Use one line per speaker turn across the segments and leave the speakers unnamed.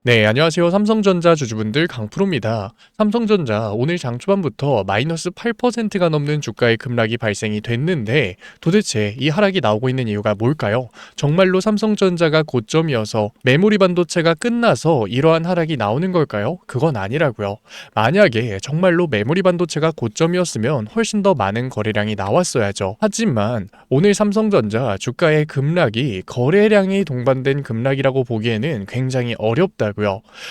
네, 안녕하세요. 삼성전자 주주분들 강프로입니다. 삼성전자 오늘 장 초반부터 마이너스 8%가 넘는 주가의 급락이 발생이 됐는데 도대체 이 하락이 나오고 있는 이유가 뭘까요? 정말로 삼성전자가 고점이어서 메모리 반도체가 끝나서 이러한 하락이 나오는 걸까요? 그건 아니라고요. 만약에 정말로 메모리 반도체가 고점이었으면 훨씬 더 많은 거래량이 나왔어야죠. 하지만 오늘 삼성전자 주가의 급락이 거래량이 동반된 급락이라고 보기에는 굉장히 어렵다고요.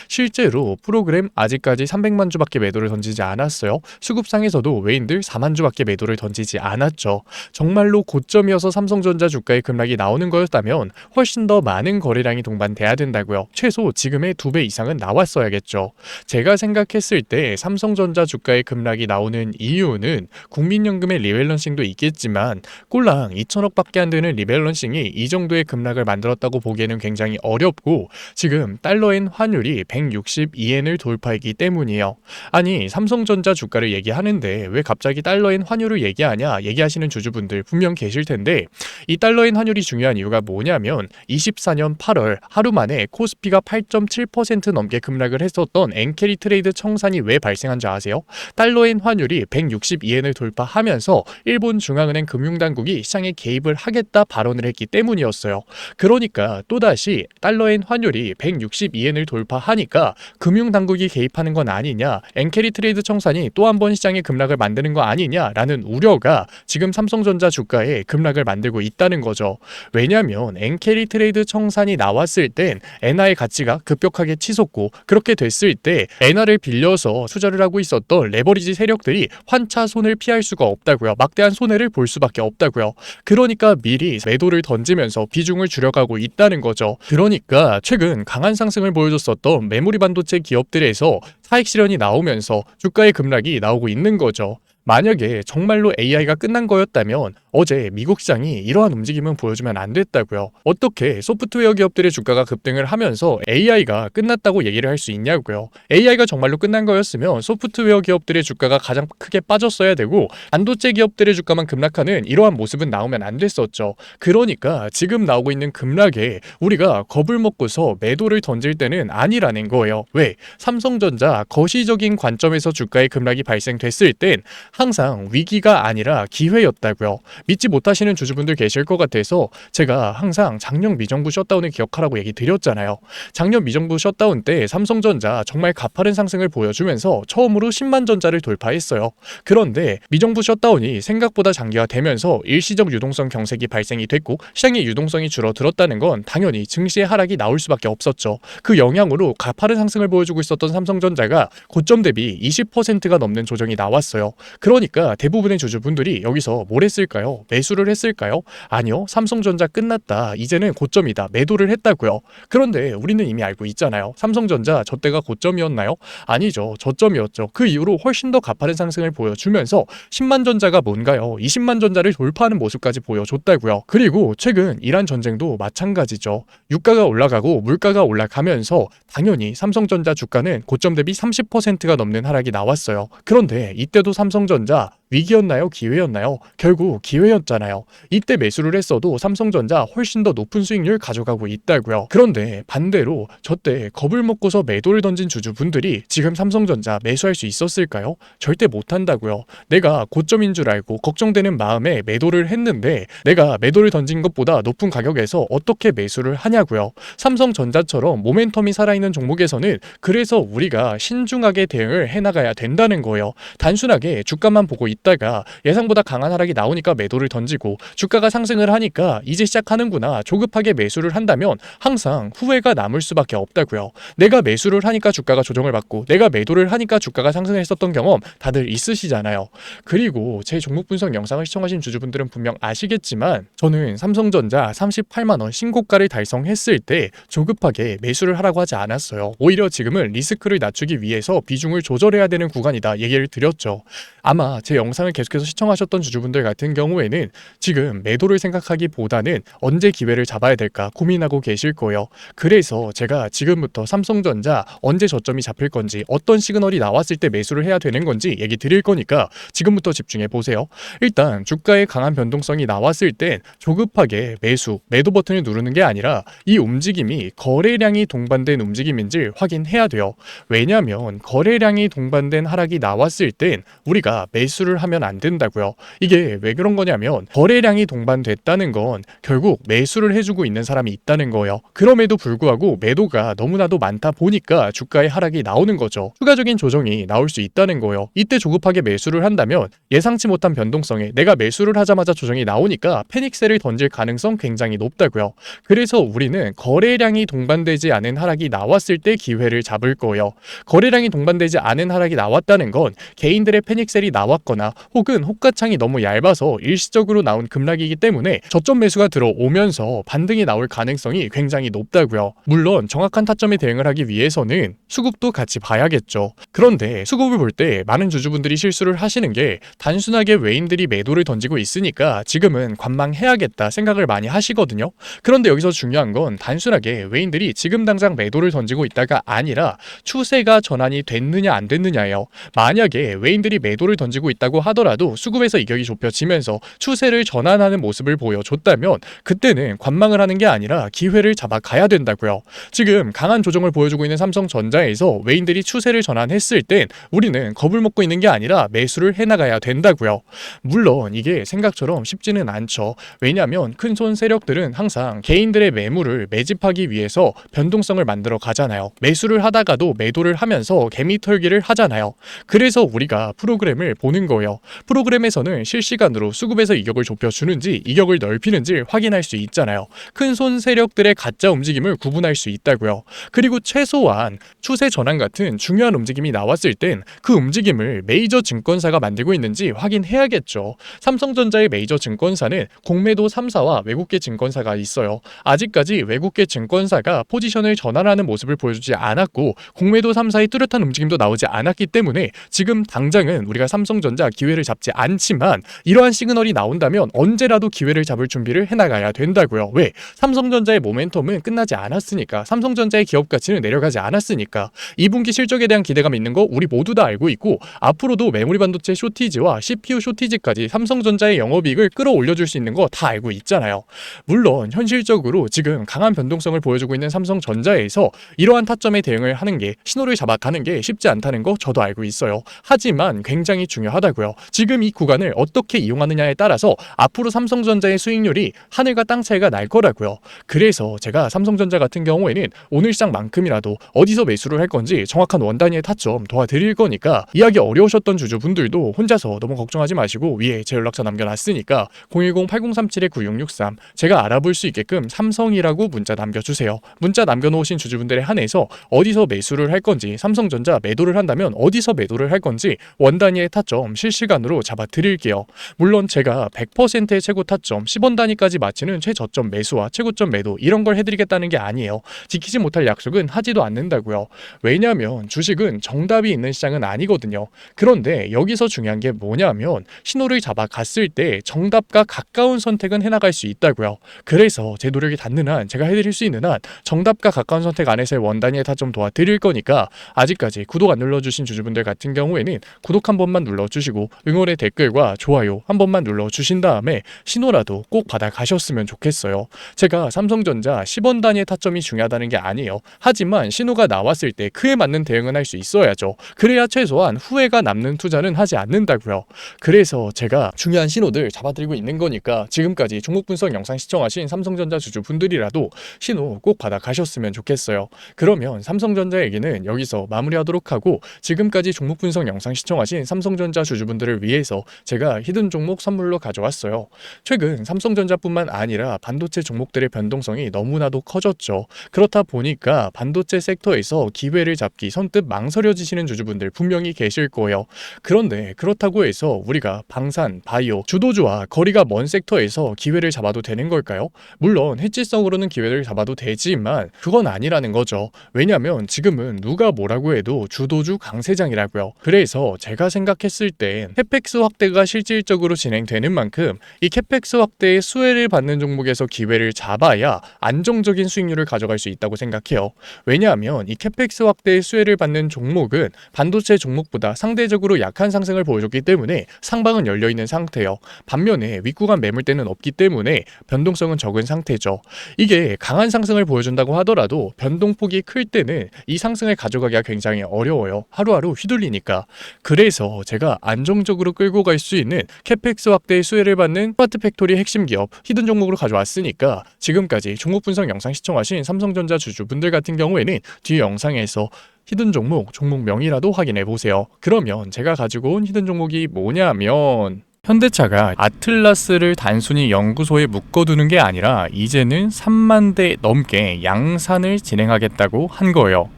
실제로 프로그램 아직까지 300만 주밖에 매도를 던지지 않았어요. 수급상에서도 외인들 4만 주밖에 매도를 던지지 않았죠. 정말로 고점이어서 삼성전자 주가의 급락이 나오는 거였다면 훨씬 더 많은 거래량이 동반돼야 된다고요. 최소 지금의 2배 이상은 나왔어야겠죠. 제가 생각했을 때 삼성전자 주가의 급락이 나오는 이유는 국민연금의 리밸런싱도 있겠지만 꼴랑 2천억밖에 안 되는 리밸런싱이 이 정도의 급락을 만들었다고 보기에는 굉장히 어렵고 지금 달러엔 환율이 162엔을 돌파했기 때문이에요. 아니 삼성전자 주가를 얘기하는데 왜 갑자기 달러엔 환율을 얘기하냐 얘기하시는 주주분들 분명 계실 텐데 이 달러엔 환율이 중요한 이유가 뭐냐면 24년 8월 하루 만에 코스피가 8.7% 넘게 급락을 했었던 엔캐리 트레이드 청산이 왜 발생한 줄 아세요? 달러엔 환율이 162엔을 돌파하면서 일본 중앙은행 금융당국이 시장에 개입을 하겠다 발언을 했기 때문이었어요. 그러니까 또다시 달러엔 환율이 162엔을 돌파하니까 금융당국이 개입하는 건 아니냐, 엔캐리 트레이드 청산이 또 한 번 시장의 급락을 만드는 거 아니냐라는 우려가 지금 삼성전자 주가에 급락을 만들고 있다는 거죠. 왜냐면 엔캐리 트레이드 청산이 나왔을 땐 엔화의 가치가 급격하게 치솟고 그렇게 됐을 때 엔화를 빌려서 투자를 하고 있었던 레버리지 세력들이 환차 손을 피할 수가 없다고요. 막대한 손해를 볼 수밖에 없다고요. 그러니까 미리 매도를 던지면서 비중을 줄여가고 있다는 거죠. 그러니까 최근 강한 상승을 보여줬었던 메모리 반도체 기업들에서 차익 실현이 나오면서 주가의 급락이 나오고 있는 거죠. 만약에 정말로 AI가 끝난 거였다면 어제 미국 시장이 이러한 움직임은 보여주면 안 됐다고요. 어떻게 소프트웨어 기업들의 주가가 급등을 하면서 AI가 끝났다고 얘기를 할 수 있냐고요. AI가 정말로 끝난 거였으면 소프트웨어 기업들의 주가가 가장 크게 빠졌어야 되고 반도체 기업들의 주가만 급락하는 이러한 모습은 나오면 안 됐었죠. 그러니까 지금 나오고 있는 급락에 우리가 겁을 먹고서 매도를 던질 때는 아니라는 거예요. 왜? 삼성전자 거시적인 관점에서 주가의 급락이 발생됐을 땐 항상 위기가 아니라 기회였다고요. 믿지 못하시는 주주분들 계실 것 같아서 제가 항상 작년 미정부 셧다운을 기억하라고 얘기 드렸잖아요. 작년 미정부 셧다운 때 삼성전자 정말 가파른 상승을 보여주면서 처음으로 10만 전자를 돌파했어요. 그런데 미정부 셧다운이 생각보다 장기화되면서 일시적 유동성 경색이 발생이 됐고 시장의 유동성이 줄어들었다는 건 당연히 증시의 하락이 나올 수밖에 없었죠. 그 영향으로 가파른 상승을 보여주고 있었던 삼성전자가 고점 대비 20%가 넘는 조정이 나왔어요. 그러니까 대부분의 주주분들이 여기서 뭘 했을까요? 매수를 했을까요? 아니요. 삼성전자 끝났다. 이제는 고점이다. 매도를 했다고요. 그런데 우리는 이미 알고 있잖아요. 삼성전자 저때가 고점이었나요? 아니죠. 저점이었죠. 그 이후로 훨씬 더 가파른 상승을 보여주면서 10만 전자가 뭔가요? 20만 전자를 돌파하는 모습까지 보여줬다고요. 그리고 최근 이란 전쟁도 마찬가지죠. 유가가 올라가고 물가가 올라가면서 당연히 삼성전자 주가는 고점 대비 30%가 넘는 하락이 나왔어요. 그런데 이때도 삼성전자 위기였나요? 기회였나요? 결국 기회였잖아요. 이때 매수를 했어도 삼성전자 훨씬 더 높은 수익률 가져가고 있다고요. 그런데 반대로 저때 겁을 먹고서 매도를 던진 주주분들이 지금 삼성전자 매수할 수 있었을까요? 절대 못한다고요. 내가 고점인 줄 알고 걱정되는 마음에 매도를 했는데 내가 매도를 던진 것보다 높은 가격에서 어떻게 매수를 하냐고요. 삼성전자처럼 모멘텀이 살아있는 종목에서는 그래서 우리가 신중하게 대응을 해나가야 된다는 거예요. 단순하게 주가만 보고 있다가 예상보다 강한 하락이 나오니까 매도를 던지고 주가가 상승을 하니까 이제 시작하는구나 조급하게 매수를 한다면 항상 후회가 남을 수밖에 없다고요. 내가 매수를 하니까 주가가 조정을 받고 내가 매도를 하니까 주가가 상승했었던 경험 다들 있으시잖아요. 그리고 제 종목 분석 영상을 시청하신 주주분들은 분명 아시겠지만 저는 삼성전자 38만원 신고가를 달성했을 때 조급하게 매수를 하라고 하지 않았어요. 오히려 지금은 리스크를 낮추기 위해서 비중을 조절해야 되는 구간이다 얘기를 드렸죠. 아마 제 영상 영상을 계속해서 시청하셨던 주주분들 같은 경우에는 지금 매도를 생각하기보다는 언제 기회를 잡아야 될까 고민하고 계실 거예요. 그래서 제가 지금부터 삼성전자 언제 저점이 잡힐 건지, 어떤 시그널이 나왔을 때 매수를 해야 되는 건지 얘기 드릴 거니까 지금부터 집중해 보세요. 일단 주가의 강한 변동성이 나왔을 땐 조급하게 매도 버튼을 누르는 게 아니라 이 움직임이 거래량이 동반된 움직임인지 확인해야 돼요. 왜냐하면 거래량이 동반된 하락이 나왔을 땐 우리가 매수를 하면 안 된다고요. 이게 왜 그런 거냐면 거래량이 동반됐다는 건 결국 매수를 해주고 있는 사람이 있다는 거예요. 그럼에도 불구하고 매도가 너무나도 많다 보니까 주가의 하락이 나오는 거죠. 추가적인 조정이 나올 수 있다는 거예요. 이때 조급하게 매수를 한다면 예상치 못한 변동성에 내가 매수를 하자마자 조정이 나오니까 패닉셀을 던질 가능성 굉장히 높다고요. 그래서 우리는 거래량이 동반되지 않은 하락이 나왔을 때 기회를 잡을 거예요. 거래량이 동반되지 않은 하락이 나왔다는 건 개인들의 패닉셀이 나왔거나 혹은 호가창이 너무 얇아서 일시적으로 나온 급락이기 때문에 저점 매수가 들어오면서 반등이 나올 가능성이 굉장히 높다고요. 물론 정확한 타점에 대응을 하기 위해서는 수급도 같이 봐야겠죠. 그런데 수급을 볼 때 많은 주주분들이 실수를 하시는 게 단순하게 외인들이 매도를 던지고 있으니까 지금은 관망해야겠다 생각을 많이 하시거든요. 그런데 여기서 중요한 건 단순하게 외인들이 지금 당장 매도를 던지고 있다가 아니라 추세가 전환이 됐느냐 안 됐느냐예요. 만약에 외인들이 매도를 던지고 있다고 하더라도 수급에서 이격이 좁혀지면서 추세를 전환하는 모습을 보여줬다면 그때는 관망을 하는 게 아니라 기회를 잡아가야 된다고요. 지금 강한 조정을 보여주고 있는 삼성전자에서 외인들이 추세를 전환했을 땐 우리는 겁을 먹고 있는 게 아니라 매수를 해나가야 된다고요. 물론 이게 생각처럼 쉽지는 않죠. 왜냐하면 큰손 세력들은 항상 개인들의 매물을 매집하기 위해서 변동성을 만들어 가잖아요. 매수를 하다가도 매도를 하면서 개미털기를 하잖아요. 그래서 우리가 프로그램을 보는 거예요. 프로그램에서는 실시간으로 수급에서 이격을 좁혀주는지 이격을 넓히는지 확인할 수 있잖아요. 큰손 세력들의 가짜 움직임을 구분할 수 있다고요. 그리고 최소한 추세 전환 같은 중요한 움직임이 나왔을 땐 그 움직임을 메이저 증권사가 만들고 있는지 확인해야겠죠. 삼성전자의 메이저 증권사는 공매도 3사와 외국계 증권사가 있어요. 아직까지 외국계 증권사가 포지션을 전환하는 모습을 보여주지 않았고 공매도 3사의 뚜렷한 움직임도 나오지 않았기 때문에 지금 당장은 우리가 삼성전자 기회를 잡지 않지만 이러한 시그널이 나온다면 언제라도 기회를 잡을 준비를 해나가야 된다고요. 왜? 삼성전자의 모멘텀은 끝나지 않았으니까. 삼성전자의 기업 가치는 내려가지 않았으니까. 2분기 실적에 대한 기대감이 있는 거 우리 모두 다 알고 있고 앞으로도 메모리 반도체 쇼티지와 CPU 쇼티지까지 삼성전자의 영업이익을 끌어올려줄 수 있는 거 다 알고 있잖아요. 물론 현실적으로 지금 강한 변동성을 보여주고 있는 삼성전자에서 이러한 타점에 대응을 하는 게 신호를 잡아가는 게 쉽지 않다는 거 저도 알고 있어요. 하지만 굉장히 중요하다고요. 지금 이 구간을 어떻게 이용하느냐에 따라서 앞으로 삼성전자의 수익률이 하늘과 땅 차이가 날 거라고요. 그래서 제가 삼성전자 같은 경우에는 오늘 시장만큼이라도 어디서 매수를 할 건지 정확한 원단위의 타점 도와드릴 거니까 이해하기 어려우셨던 주주분들도 혼자서 너무 걱정하지 마시고 위에 제 연락처 남겨놨으니까 010-8037-9663 제가 알아볼 수 있게끔 삼성이라고 문자 남겨주세요. 문자 남겨놓으신 주주분들에 한해서 어디서 매수를 할 건지, 삼성전자 매도를 한다면 어디서 매도를 할 건지 원단위의 타점 실시간으로 잡아드릴게요. 물론 제가 100%의 최고 타점 10원 단위까지 맞추는 최저점 매수와 최고점 매도 이런 걸 해드리겠다는 게 아니에요. 지키지 못할 약속은 하지도 않는다고요. 왜냐하면 주식은 정답이 있는 시장은 아니거든요. 그런데 여기서 중요한 게 뭐냐면 신호를 잡아갔을 때 정답과 가까운 선택은 해나갈 수 있다고요. 그래서 제 노력이 닿는 한 제가 해드릴 수 있는 한 정답과 가까운 선택 안에서의 원단위의 타점 도와드릴 거니까 아직까지 구독 안 눌러주신 주주분들 같은 경우에는 구독 한 번만 눌러주시고 응원의 댓글과 좋아요 한 번만 눌러주신 다음에 신호라도 꼭 받아가셨으면 좋겠어요. 제가 삼성전자 10원 단위의 타점이 중요하다는 게 아니에요. 하지만 신호가 나왔을 때 그에 맞는 대응은 할 수 있어야죠. 그래야 최소한 후회가 남는 투자는 하지 않는다고요. 그래서 제가 중요한 신호들 잡아드리고 있는 거니까 지금까지 종목 분석 영상 시청하신 삼성전자 주주분들이라도 신호 꼭 받아가셨으면 좋겠어요. 그러면 삼성전자 얘기는 여기서 마무리하도록 하고 지금까지 종목 분석 영상 시청하신 삼성전자 주주분들을 위해서 제가 히든 종목 선물로 가져왔어요. 최근 삼성전자뿐만 아니라 반도체 종목들의 변동성이 너무나도 커졌죠. 그렇다 보니까 반도체 섹터에서 기회를 잡기 선뜻 망설여지시는 주주분들 분명히 계실 거예요. 그런데 그렇다고 해서 우리가 방산, 바이오, 주도주와 거리가 먼 섹터에서 기회를 잡아도 되는 걸까요? 물론 해지성으로는 기회를 잡아도 되지만 그건 아니라는 거죠. 왜냐면 지금은 누가 뭐라고 해도 주도주 강세장이라고요. 그래서 제가 생각했을 때 추가된 캐펙스 확대가 실질적으로 진행되는 만큼 이 캐펙스 확대의 수혜를 받는 종목에서 기회를 잡아야 안정적인 수익률을 가져갈 수 있다고 생각해요. 왜냐하면 이 캐펙스 확대의 수혜를 받는 종목은 반도체 종목보다 상대적으로 약한 상승을 보여줬기 때문에 상방은 열려있는 상태예요. 반면에 윗구간 매물대는 없기 때문에 변동성은 적은 상태죠. 이게 강한 상승을 보여준다고 하더라도 변동폭이 클 때는 이 상승을 가져가기가 굉장히 어려워요. 하루하루 휘둘리니까. 그래서 제가 안정적으로 끌고 갈 수 있는 캐펙스 확대의 수혜를 받는 스마트 팩토리 핵심 기업 히든 종목으로 가져왔으니까 지금까지 종목 분석 영상 시청하신 삼성전자 주주분들 같은 경우에는 뒤 영상에서 히든 종목명이라도 확인해 보세요. 그러면 제가 가지고 온 히든 종목이 뭐냐면 현대차가 아틀라스를 단순히 연구소에 묶어두는 게 아니라 이제는 3만 대 넘게 양산을 진행하겠다고 한 거예요.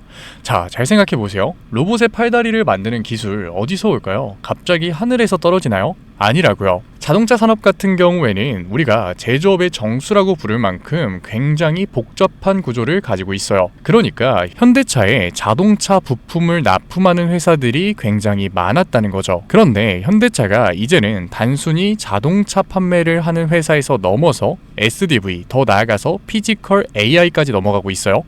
자, 잘 생각해 보세요. 로봇의 팔다리를 만드는 기술 어디서 올까요? 갑자기 하늘에서 떨어지나요? 아니라고요. 자동차 산업 같은 경우에는 우리가 제조업의 정수라고 부를 만큼 굉장히 복잡한 구조를 가지고 있어요. 그러니까 현대차에 자동차 부품을 납품하는 회사들이 굉장히 많았다는 거죠. 그런데 현대차가 이제는 단순히 자동차 판매를 하는 회사에서 넘어서 SDV, 더 나아가서 피지컬 AI까지 넘어가고 있어요.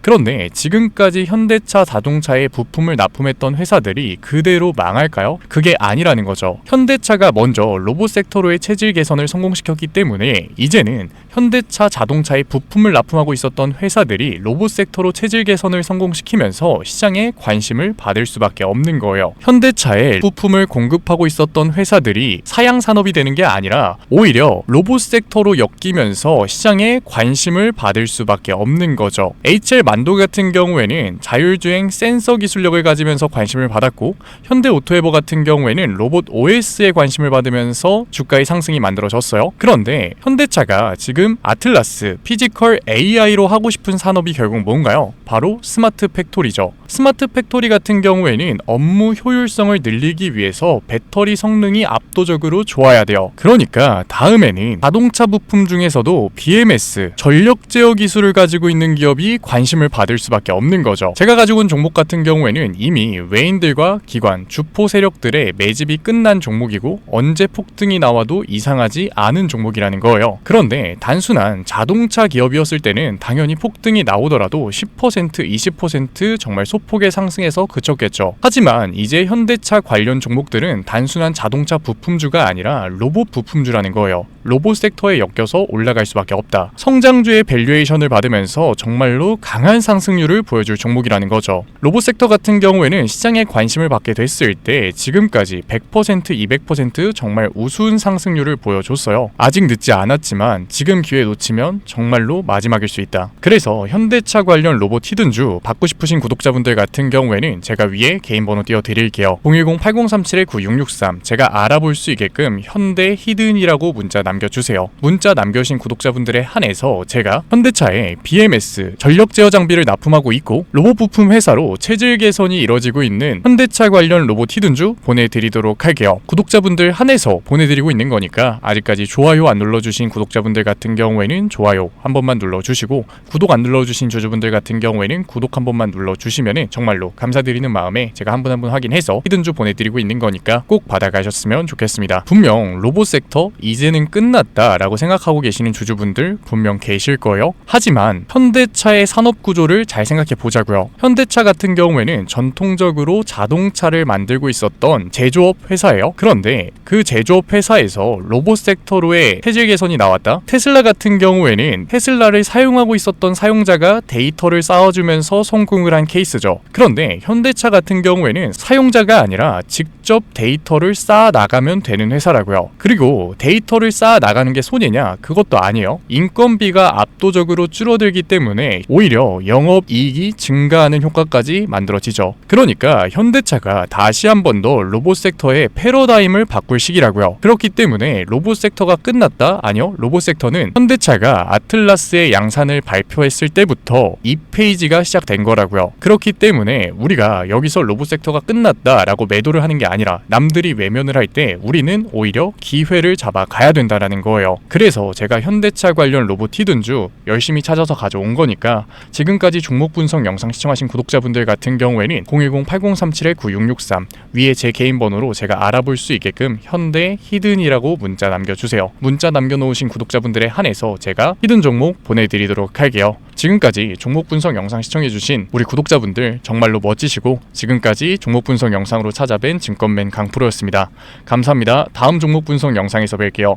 그런데 지금까지 현대차 자동차에 부품을 납품했던 회사들이 그대로 망할까요? 그게 아니라는 거죠. 현대차가 먼저 로봇 섹터로의 체질 개선을 성공시켰기 때문에 이제는 현대차 자동차에 부품을 납품하고 있었던 회사들이 로봇 섹터로 체질 개선을 성공시키면서 시장에 관심을 받을 수밖에 없는 거예요. 현대차에 부품을 공급하고 있었던 회사들이 사양 산업이 되는 게 아니라 오히려 로봇 섹터로 엮이면서 시장에 관심을 받을 수밖에 없는 거죠. HL 만도 같은 경우에는 자율주행 센서 기술력을 가지면서 관심을 받았고 현대오토에버 같은 경우에는 로봇 OS에 관심을 받으면서 주가의 상승이 만들어졌어요. 그런데 현대차가 지금 아틀라스, 피지컬 AI로 하고 싶은 산업이 결국 뭔가요? 바로 스마트 팩토리죠. 스마트 팩토리 같은 경우에는 업무 효율성을 늘리기 위해서 배터리 성능이 압도적으로 좋아야 돼요. 그러니까 다음에는 자동차 부품 중에서도 BMS, 전력 제어 기술을 가지고 있는 기업이 관심을 받을 수밖에 없는 거죠. 제가 가지고 온 종목 같은 경우에는 이미 외인들과 기관, 주포 세력들의 매집이 끝난 종목이고 언제 폭등이 나와도 이상하지 않은 종목이라는 거예요. 그런데 단순한 자동차 기업이었을 때는 당연히 폭등이 나오더라도 10%, 20% 정말 소폭의 상승에서 그쳤겠죠. 하지만 이제 현대차 관련 종목들은 단순한 자동차 부품주가 아니라 로봇 부품주라는 거예요. 로봇 섹터에 엮여서 올라갈 수밖에 없다. 성장주의 밸류에이션을 받으면서 정말로 강한 상승률을 보여줄 종목이라는 거죠. 로봇 섹터 같은 경우에는 시장에 관심을 받게 됐을 때 지금까지 100%, 200% 정말 우수한 상승률을 보여줬어요. 아직 늦지 않았지만 지금 기회 놓치면 정말로 마지막일 수 있다. 그래서 현대차 관련 로봇 히든주 받고 싶으신 구독자분들 같은 경우에는 제가 위에 개인 번호 띄워드릴게요. 010-8037-9663 제가 알아볼 수 있게끔 현대 히든이라고 문자 남겨주세요. 문자 남겨주신 구독자분들에 한해서 제가 현대차에 BMS, 전력 제어 장비를 납품하고 있고 로봇 부품 회사로 체질 개선이 이뤄지고 있는 현대차 관련 로봇 히든주 보내드리도록 할게요. 구독자분들 한해서 보내드리고 있는 거니까 아직까지 좋아요 안 눌러주신 구독자분들 같은 경우에는 좋아요 한 번만 눌러주시고 구독 안 눌러주신 주주분들 같은 경우에는 구독 한 번만 눌러주시면 정말로 감사드리는 마음에 제가 한 분 한 분 확인해서 히든주 보내드리고 있는 거니까 꼭 받아가셨으면 좋겠습니다. 분명 로봇 섹터 이제는 끝났다 라고 생각하고 계시는 주주분들 분명 계실 거예요. 하지만 현대차의 산업 구조를 잘 생각해 보자고요. 현대차 같은 경우에는 전통적으로 자동차를 만들고 있었던 제조업 회사예요. 그런데 그 제조업 회사에서 로봇 섹터로의 체질 개선이 나왔다. 테슬라 같은 경우에는 테슬라를 사용하고 있었던 사용자가 데이터를 쌓아주면서 성공을 한 케이스죠. 그런데 현대차 같은 경우에는 사용자가 아니라 직접 데이터를 쌓아 나가면 되는 회사라고요. 그리고 데이터를 쌓아 나가는 게 손해냐? 그것도 아니에요. 인건비가 압도적으로 줄어들기 때문에 오히려 영업이익이 증가하는 효과까지 만들어지죠. 그러니까 현대차가 다시 한 번 더 로봇 섹터의 패러다임을 바꿀 시기라고요. 그렇기 때문에 로봇 섹터가 끝났다? 아니요. 로봇 섹터는 현대차가 아틀라스의 양산을 발표했을 때부터 2페이지가 시작된 거라고요. 그렇기 때문에 우리가 여기서 로봇 섹터가 끝났다 라고 매도를 하는 게 아니라 아니라 남들이 외면을 할 때 우리는 오히려 기회를 잡아 가야 된다라는 거예요. 그래서 제가 현대차 관련 로봇 히든주 열심히 찾아서 가져온 거니까 지금까지 종목 분석 영상 시청하신 구독자분들 같은 경우에는 010-8037-9663 위에 제 개인 번호로 제가 알아볼 수 있게끔 현대 히든이라고 문자 남겨주세요. 문자 남겨놓으신 구독자분들에 한해서 제가 히든 종목 보내드리도록 할게요. 지금까지 종목 분석 영상 시청해주신 우리 구독자분들 정말로 멋지시고 지금까지 종목 분석 영상으로 찾아뵌 증권맨 강프로였습니다. 감사합니다. 다음 종목 분석 영상에서 뵐게요.